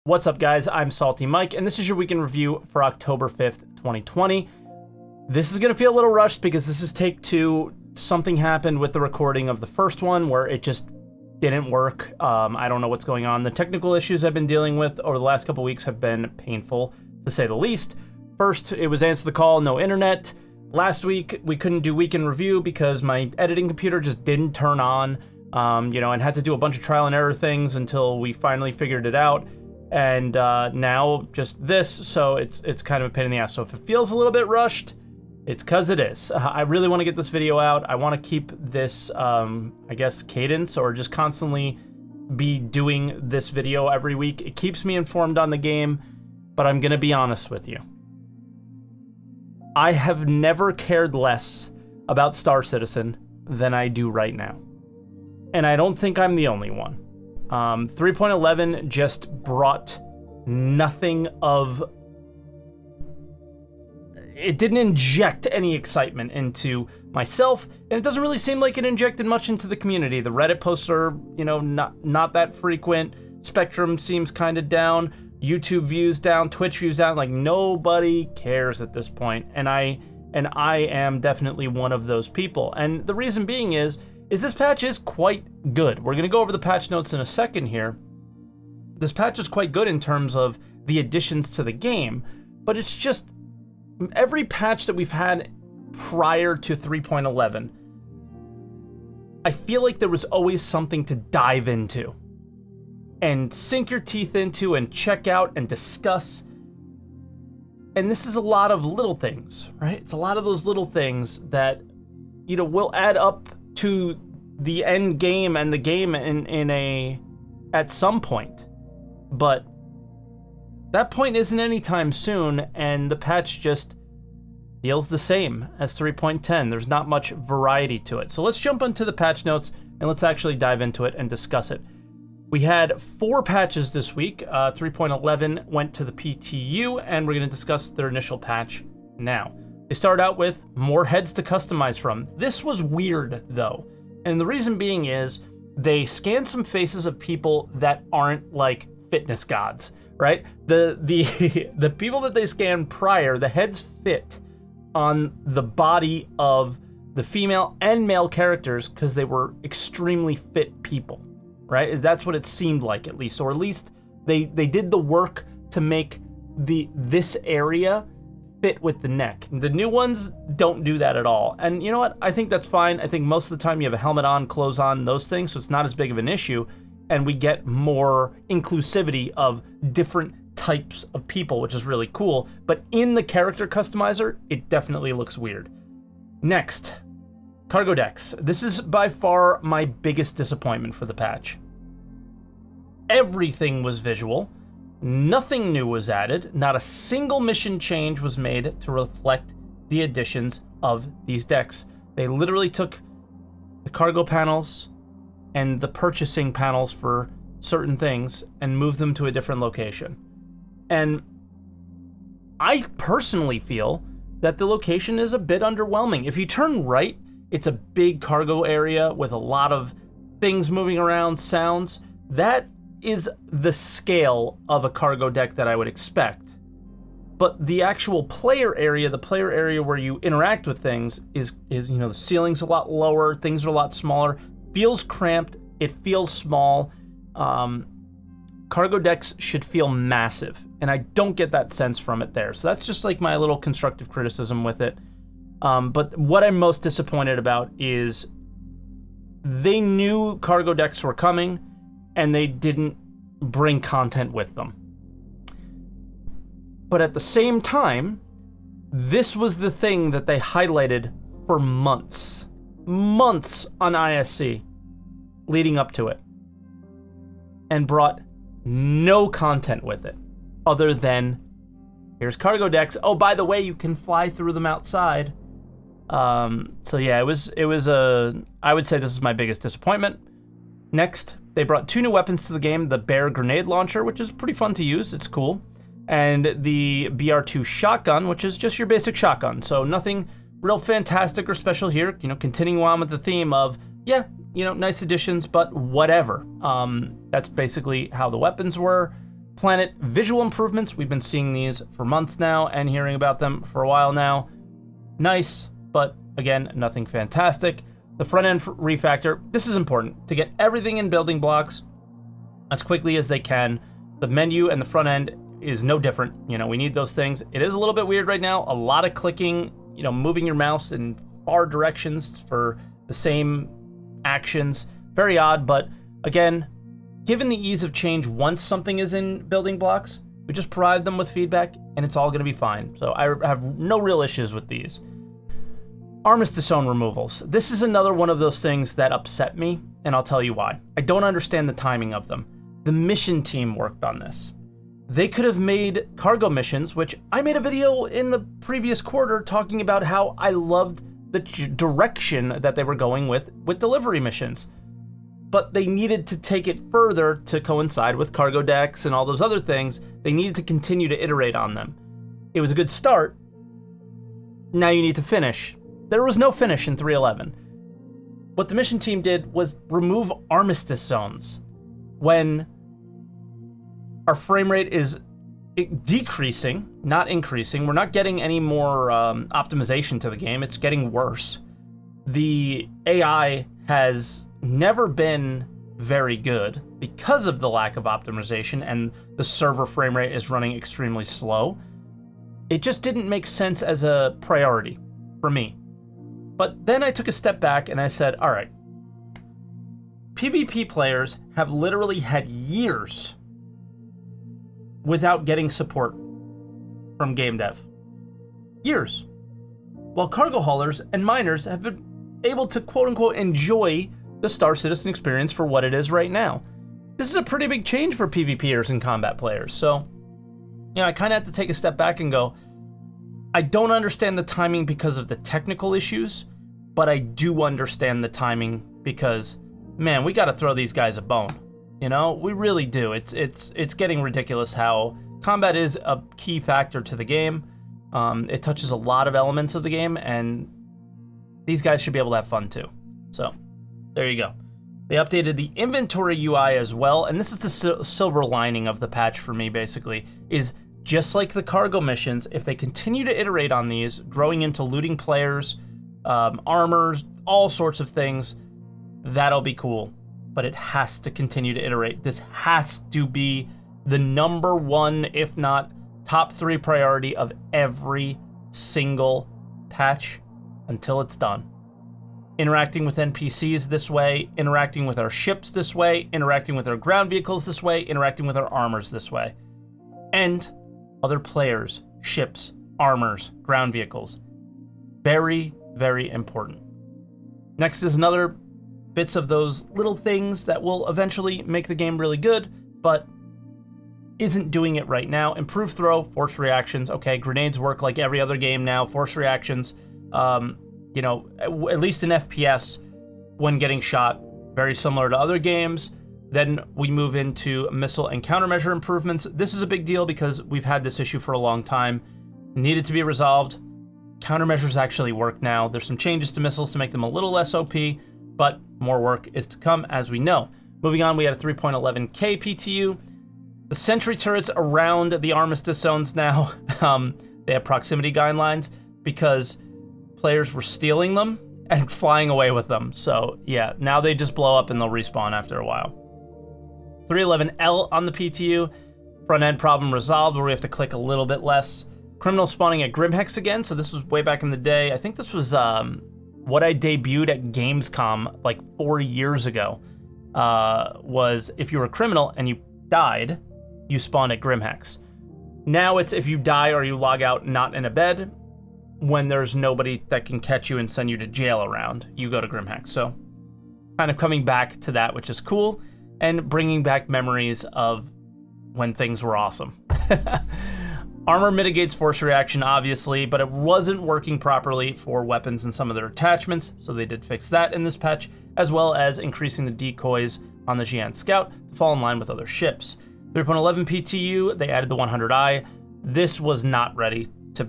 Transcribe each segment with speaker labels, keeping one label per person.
Speaker 1: What's up, guys? I'm SaltEMike, and this is your weekend review for October 5th, 2020. This is going to feel a little rushed because this is take two. Something happened with the recording of the first one where it just didn't work. I don't know what's going on. The technical issues I've been dealing with over the last couple weeks have been painful, to say the least. First, it was answer the call, no internet. Last week, we couldn't do weekend review because my editing computer just didn't turn on, and had to do a bunch of trial and error things until we finally figured it out. And now just this, so it's kind of a pain in the ass. So if it feels a little bit rushed, it's because it is. I really want to get this video out. I want to keep this, cadence, or just constantly be doing this video every week. It keeps me informed on the game, but I'm going to be honest with you. I have never cared less about Star Citizen than I do right now. And I don't think I'm the only one. 3.11 just brought nothing of... It didn't inject any excitement into myself, and it doesn't really seem like it injected much into the community. The Reddit posts are, not that frequent. Spectrum seems kind of down. YouTube views down. Twitch views down. Like, nobody cares at this point, and I am definitely one of those people. And the reason being is this patch is quite good. We're going to go over the patch notes in a second here. This patch is quite good in terms of the additions to the game, but it's just every patch that we've had prior to 3.11, I feel like there was always something to dive into and sink your teeth into and check out and discuss. And this is a lot of little things, right? It's a lot of those little things that, will add up to the end game and the game at some point. But that point isn't anytime soon, and the patch just feels the same as 3.10. There's not much variety to it. So let's jump into the patch notes and let's actually dive into it and discuss it. We had 4 patches this week. 3.11 went to the PTU, and we're going to discuss their initial patch now. They start out with more heads to customize from. This was weird, though. And the reason being is they scanned some faces of people that aren't like fitness gods, right? The people that they scanned prior, the heads fit on the body of the female and male characters because they were extremely fit people, right? That's what it seemed like, at least. Or at least they did the work to make this area fit with the neck. The new ones don't do that at all. And you know what? I think that's fine. I think most of the time you have a helmet on, clothes on, those things, so it's not as big of an issue. And we get more inclusivity of different types of people, which is really cool. But in the character customizer, it definitely looks weird. Next, cargo decks. This is by far my biggest disappointment for the patch. Everything was visual. Nothing new was added. Not a single mission change was made to reflect the additions of these decks. They literally took the cargo panels and the purchasing panels for certain things and moved them to a different location. And I personally feel that the location is a bit underwhelming. If you turn right, it's a big cargo area with a lot of things moving around, sounds. That is the scale of a cargo deck that I would expect. But the actual player area, the player area where you interact with things is the ceiling's a lot lower, things are a lot smaller, feels cramped, it feels small. Cargo decks should feel massive, and I don't get that sense from it there. So that's just like my little constructive criticism with it. But what I'm most disappointed about is they knew cargo decks were coming, and they didn't bring content with them. But at the same time, this was the thing that they highlighted for months on ISC leading up to it, and brought no content with it other than here's cargo decks. Oh, by the way, you can fly through them outside. So yeah, it was I would say this is my biggest disappointment. Next, they brought 2 new weapons to the game, the Bear grenade launcher, which is pretty fun to use, it's cool, and the BR2 shotgun, which is just your basic shotgun. So nothing real fantastic or special here, continuing on with the theme of, nice additions, but whatever. That's basically how the weapons were. Planet visual improvements. We've been seeing these for months now and hearing about them for a while now. Nice, but again, nothing fantastic. The front end refactor. This is important to get everything in building blocks as quickly as they can. The menu and the front end is no different. You know, we need those things. It is a little bit weird right now. A lot of clicking, you know, moving your mouse in far directions for the same actions. Very odd, but again, given the ease of change once something is in building blocks, we just provide them with feedback and it's all going to be fine. So I have no real issues with these. Armistice zone removals. This is another one of those things that upset me, and I'll tell you why. I don't understand the timing of them. The mission team worked on this. They could have made cargo missions, which I made a video in the previous quarter talking about how I loved the direction that they were going with delivery missions. But they needed to take it further to coincide with cargo decks and all those other things. They needed to continue to iterate on them. It was a good start. Now you need to finish. There was no finish in 3.11. What the mission team did was remove armistice zones. When our frame rate is decreasing, not increasing, we're not getting any more optimization to the game, it's getting worse. The AI has never been very good because of the lack of optimization, and the server frame rate is running extremely slow. It just didn't make sense as a priority for me. But then I took a step back and I said, all right, PvP players have literally had years without getting support from game dev. Years. While cargo haulers and miners have been able to quote unquote enjoy the Star Citizen experience for what it is right now. This is a pretty big change for PvPers and combat players. So, you know, I kind of have to take a step back and go, I don't understand the timing because of the technical issues, but I do understand the timing because, man, we got to throw these guys a bone. You know, we really do. It's getting ridiculous how combat is a key factor to the game. It touches a lot of elements of the game, and these guys should be able to have fun too. So, there you go. They updated the inventory UI as well, and this is the silver lining of the patch for me, basically, is just like the cargo missions, if they continue to iterate on these, growing into looting players, armors, all sorts of things, that'll be cool. But it has to continue to iterate. This has to be the number one, if not top 3 priority of every single patch until it's done. Interacting with NPCs this way, interacting with our ships this way, interacting with our ground vehicles this way, interacting with our armors this way. And other players, ships, armors, ground vehicles. Very, very important. Next is another bits of those little things that will eventually make the game really good, but isn't doing it right now. Improved throw, force reactions. Okay, grenades work like every other game now. Force reactions, you know, at least in FPS, when getting shot, very similar to other games. Then we move into missile and countermeasure improvements. This is a big deal because we've had this issue for a long time. Needed to be resolved. Countermeasures actually work now. There's some changes to missiles to make them a little less OP, but more work is to come, as we know. Moving on, we had a 3.11K PTU. The sentry turrets around the armistice zones now, they have proximity guidelines because players were stealing them and flying away with them. So yeah, now they just blow up and they'll respawn after a while. 3.11L on the PTU. Front end problem resolved where we have to click a little bit less. Criminal spawning at Grimhex again. So this was way back in the day. I think this was what I debuted at Gamescom like 4 years ago. Was if you were a criminal and you died, you spawned at Grimhex. Now it's if you die or you log out not in a bed, when there's nobody that can catch you and send you to jail around, you go to Grimhex. So kind of coming back to that, which is cool, and bringing back memories of when things were awesome. Armor mitigates force reaction, obviously, but it wasn't working properly for weapons and some of their attachments, so they did fix that in this patch, as well as increasing the decoys on the Xi'an Scout to fall in line with other ships. 3.11 PTU, they added the 100i. This was not ready to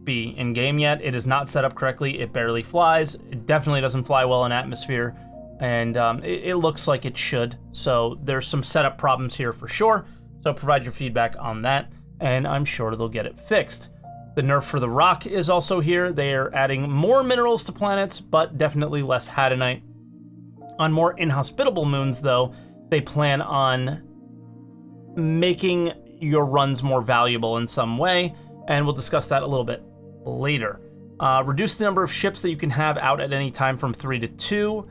Speaker 1: be in-game yet. It is not set up correctly. It barely flies. It definitely doesn't fly well in atmosphere, and it looks like it should, so there's some setup problems here for sure. So provide your feedback on that, and I'm sure they'll get it fixed. The nerf for the ROC is also here. They are adding more minerals to planets, but definitely less Hadanite. On more inhospitable moons, though, they plan on making your runs more valuable in some way, and we'll discuss that a little bit later. Reduce the number of ships that you can have out at any time from 3 to 2.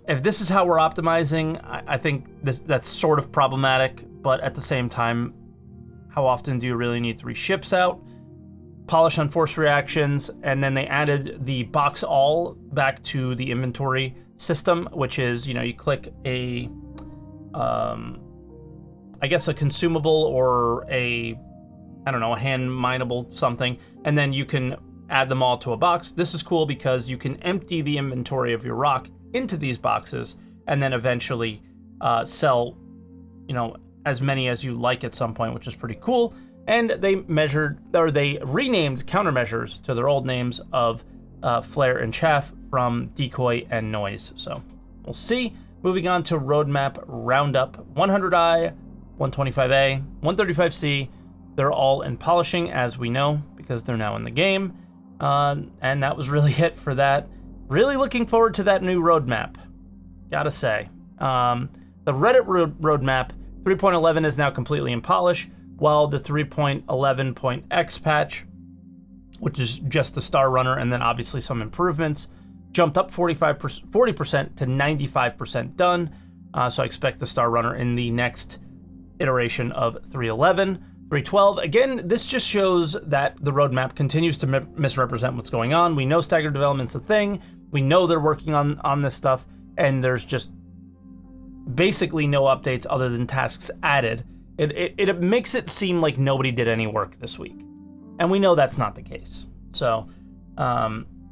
Speaker 1: If this is how we're optimizing, I think that's sort of problematic, but at the same time, how often do you really need 3 ships out? Polish on force reactions, and then they added the box all back to the inventory system, which is, you click a, I guess a consumable or a hand mineable something, and then you can add them all to a box. This is cool because you can empty the inventory of your rock into these boxes and then eventually sell, as many as you like at some point, which is pretty cool. And they renamed countermeasures to their old names of flare and chaff from decoy and noise. So we'll see. Moving on to roadmap Roundup 100i, 125a, 135c. They're all in polishing, as we know, because they're now in the game. And that was really it for that. Really looking forward to that new roadmap, gotta say. The Reddit roadmap 3.11 is now completely in polish, while the 3.11.x patch, which is just the Star Runner and then obviously some improvements, jumped up 40% to 95% done. So I expect the Star Runner in the next iteration of 3.11. 3.12, again, this just shows that the roadmap continues to misrepresent what's going on. We know staggered development's a thing. We know they're working on this stuff, and there's just basically no updates other than tasks added. It makes it seem like nobody did any work this week, and we know that's not the case. So,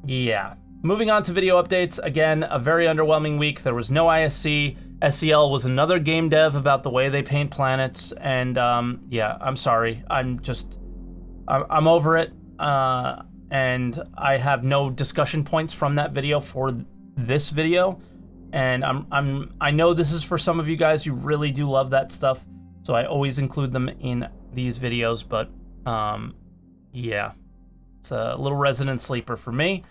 Speaker 1: yeah. Moving on to video updates, again, a very underwhelming week. There was no ISC. SEL was another game dev about the way they paint planets, and yeah, I'm sorry. I'm over it, and I have no discussion points from that video for this video. And I know this is for some of you guys who really do love that stuff, so I always include them in these videos, but yeah, it's a little resident sleeper for me.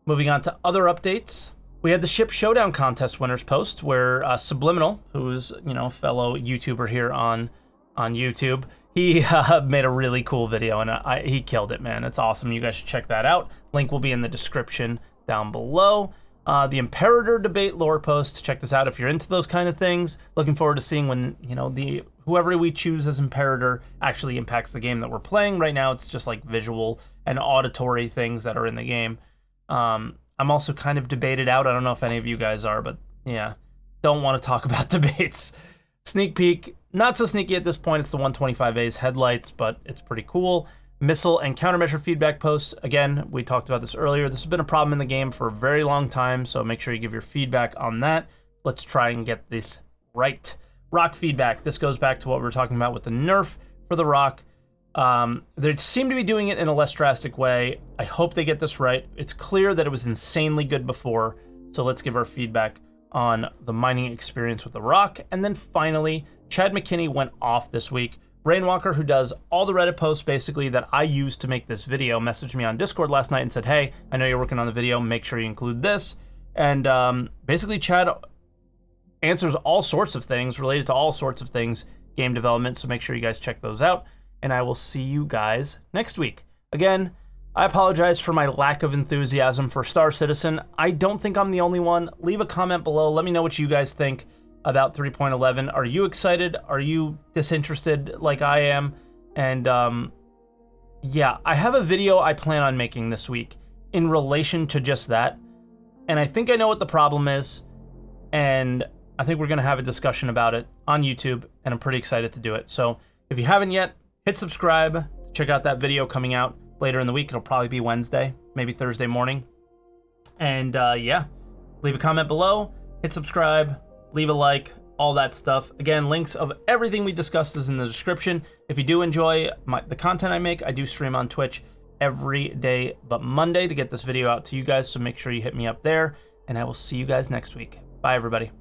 Speaker 1: Moving on to other updates, we had the Ship Showdown contest winners post where Subliminal, who's a fellow YouTuber here on YouTube, he made a really cool video, and he killed it, man. It's awesome. You guys should check that out. Link will be in the description down below. The Imperator debate lore post. Check this out if you're into those kind of things. Looking forward to seeing when whoever we choose as Imperator actually impacts the game that we're playing. Right now, it's just like visual and auditory things that are in the game. I'm also kind of debated out. I don't know if any of you guys are, but yeah, don't want to talk about debates. Sneak peek, not so sneaky at this point. It's the 125A's headlights, but it's pretty cool. Missile and countermeasure feedback posts. Again, we talked about this earlier. This has been a problem in the game for a very long time, so make sure you give your feedback on that. Let's try and get this right. ROC feedback. This goes back to what we were talking about with the nerf for the ROC. They seem to be doing it in a less drastic way. I hope they get this right. It's clear that it was insanely good before, so let's give our feedback on the mining experience with the ROC. And then finally, Chad McKinney went off this week. Rainwalker, who does all the Reddit posts basically that I used to make this video, messaged me on Discord last night and said, hey, I know you're working on the video, make sure you include this. And basically Chad answers all sorts of things related to all sorts of things game development, so make sure you guys check those out. And I will see you guys next week. Again, I apologize for my lack of enthusiasm for Star Citizen. I don't think I'm the only one. Leave a comment below. Let me know what you guys think about 3.11. Are you excited? Are you disinterested like I am? And yeah, I have a video I plan on making this week in relation to just that. And I think I know what the problem is. And I think we're going to have a discussion about it on YouTube. And I'm pretty excited to do it. So if you haven't yet, hit subscribe. Check out that video coming out later in the week. It'll probably be Wednesday, maybe Thursday morning. And yeah, leave a comment below, hit subscribe, leave a like, all that stuff. Again, links of everything we discussed is in the description. If you do enjoy the content I make, I do stream on Twitch every day but Monday to get this video out to you guys. So make sure you hit me up there, and I will see you guys next week. Bye, everybody.